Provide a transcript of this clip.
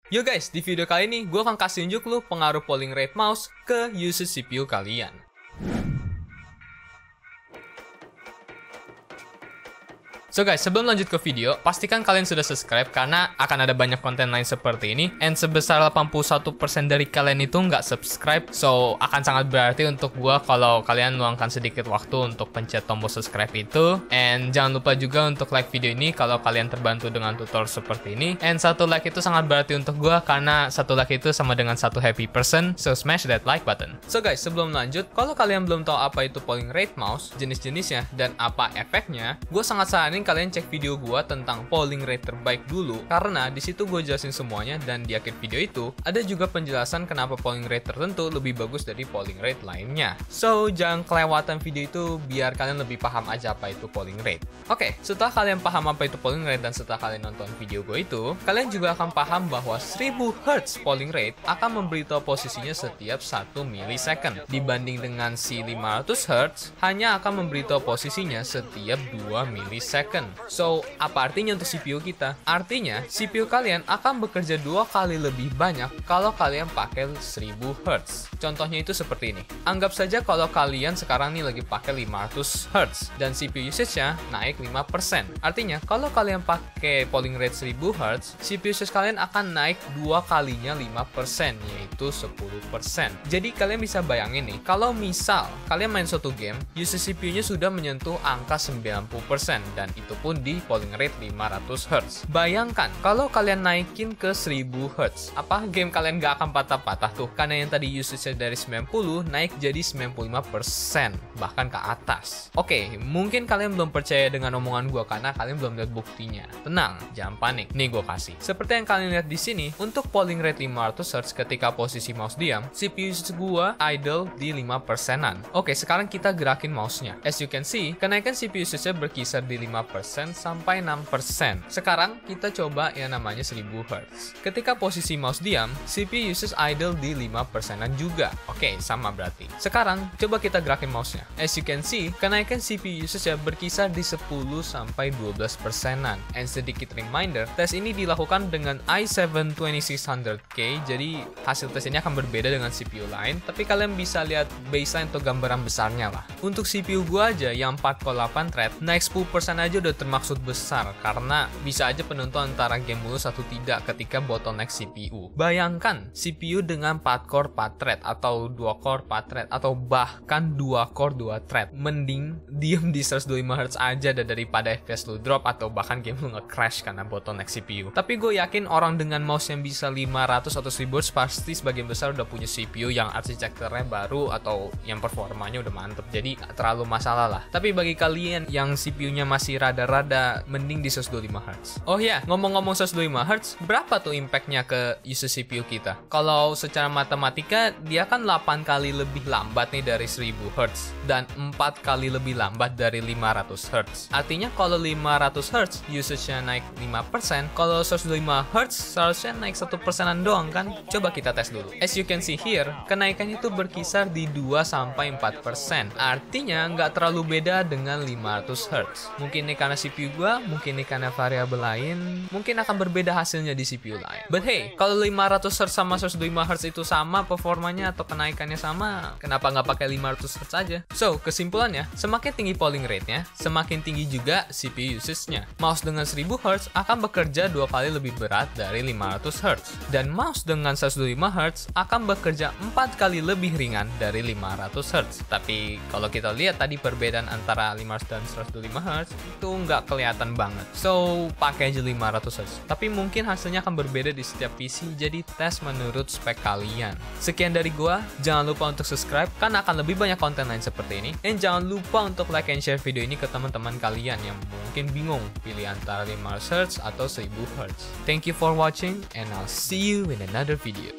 Yo guys, di video kali ini gue akan kasih unjuk lu pengaruh polling rate mouse ke usage CPU kalian. So guys, sebelum lanjut ke video, pastikan kalian sudah subscribe karena akan ada banyak konten lain seperti ini. And sebesar 81% dari kalian itu nggak subscribe, so akan sangat berarti untuk gua kalau kalian luangkan sedikit waktu untuk pencet tombol subscribe itu. And jangan lupa juga untuk like video ini kalau kalian terbantu dengan tutorial seperti ini. And satu like itu sangat berarti untuk gua karena satu like itu sama dengan satu happy person, so smash that like button. So guys, sebelum lanjut, kalau kalian belum tahu apa itu polling rate mouse, jenis-jenisnya, dan apa efeknya, gue sangat saranin kalian cek video gua tentang polling rate terbaik dulu, karena di situ gue jelasin semuanya dan di akhir video itu ada juga penjelasan kenapa polling rate tertentu lebih bagus dari polling rate lainnya. So jangan kelewatan video itu biar kalian lebih paham aja apa itu polling rate. Oke, setelah kalian paham apa itu polling rate dan setelah kalian nonton video gue itu, kalian juga akan paham bahwa 1000 Hz polling rate akan memberitahu posisinya setiap 1 milisecond, dibanding dengan si 500 Hz hanya akan memberitahu posisinya setiap 2 milisecond. So, apa artinya untuk CPU kita? Artinya, CPU kalian akan bekerja 2 kali lebih banyak kalau kalian pakai 1000 Hz. Contohnya itu seperti ini. Anggap saja kalau kalian sekarang nih lagi pakai 500 Hz dan CPU usage-nya naik 5%. Artinya, kalau kalian pakai polling rate 1000 Hz, CPU usage kalian akan naik 2 kalinya 5%, yaitu 10%. Jadi, kalian bisa bayangin nih, kalau misal kalian main suatu game, usage CPU-nya sudah menyentuh angka 90% dan itu pun di polling rate 500 Hz. Bayangkan kalau kalian naikin ke 1000 Hz, apa game kalian gak akan patah-patah tuh? Karena yang tadi usage dari 90 naik jadi 95%, bahkan ke atas. Oke, mungkin kalian belum percaya dengan omongan gua karena kalian belum lihat buktinya. Tenang, jangan panik. Nih gua kasih. Seperti yang kalian lihat di sini, untuk polling rate 500 Hz ketika posisi mouse diam, CPU usage gua idle di 5%-an. Oke, sekarang kita gerakin mouse-nya. As you can see, kenaikan CPU usage-nya berkisar di 5% sampai 6%. Sekarang kita coba yang namanya 1000 Hz. Ketika posisi mouse diam, CPU usage idle di 5%-an juga. Oke, sama berarti. Sekarang coba kita gerakin mouse-nya. As you can see, kenaikan CPU usage berkisar di 10 sampai 12%-an. And sedikit reminder, tes ini dilakukan dengan i7-2600K, jadi hasil tes ini akan berbeda dengan CPU lain, tapi kalian bisa lihat baseline atau gambaran besarnya lah. Untuk CPU gua aja yang 4 core 8 thread, naik 10% aja udah termaksud besar karena bisa aja penentuan antara game mulus atau tidak ketika bottleneck CPU. Bayangkan CPU dengan 4 core 4 thread atau 2 core 4 thread atau bahkan 2 core 2 thread. Mending diem di 125 Hz aja daripada FPS lu drop atau bahkan game lu nge-crash karena bottleneck CPU. Tapi gue yakin orang dengan mouse yang bisa 500 atau 1000 Hz pasti sebagian besar udah punya CPU yang arsitekturnya baru atau yang performanya udah mantep, jadi gak terlalu masalah lah. Tapi bagi kalian yang CPU-nya masih rada-rada, mending di 125 Hz. Oh ya, ngomong-ngomong 125 Hz, berapa tuh impact-nya ke usage CPU kita? Kalau secara matematika, dia kan 8 kali lebih lambat nih dari 1000 Hz dan 4 kali lebih lambat dari 500 Hz. Artinya kalau 500 Hz usage-nya naik 5%, kalau 125 Hz seharusnya naik 1%-an doang kan? Coba kita tes dulu. As you can see here, kenaikannya itu berkisar di 2-4%. Artinya nggak terlalu beda dengan 500 Hz. Mungkin ini karena CPU gua, mungkin ini karena variabel lain, mungkin akan berbeda hasilnya di CPU lain. But hey, kalau 500 Hz sama 125 Hz itu sama performanya atau kenaikannya sama, kenapa nggak pakai 500 Hz aja? So, kesimpulannya, semakin tinggi polling rate-nya, semakin tinggi juga CPU usage-nya. Mouse dengan 1000 Hz akan bekerja 2 kali lebih berat dari 500 Hz. Dan mouse dengan 125 Hz akan bekerja 4 kali lebih ringan dari 500 Hz. Tapi kalau kita lihat tadi perbedaan antara 500 dan 125 Hz itu nggak kelihatan banget. So, pakai aja 500 Hz. Tapi mungkin hasilnya akan berbeda di setiap PC, jadi tes menurut spek kalian. Sekian dari gua, jangan lupa untuk subscribe karena akan lebih banyak konten lain seperti ini. And jangan lupa untuk like and share video ini ke teman-teman kalian yang mungkin bingung pilih antara 500 Hz atau 1000 Hz. Thank you for watching and I'll see you in another video.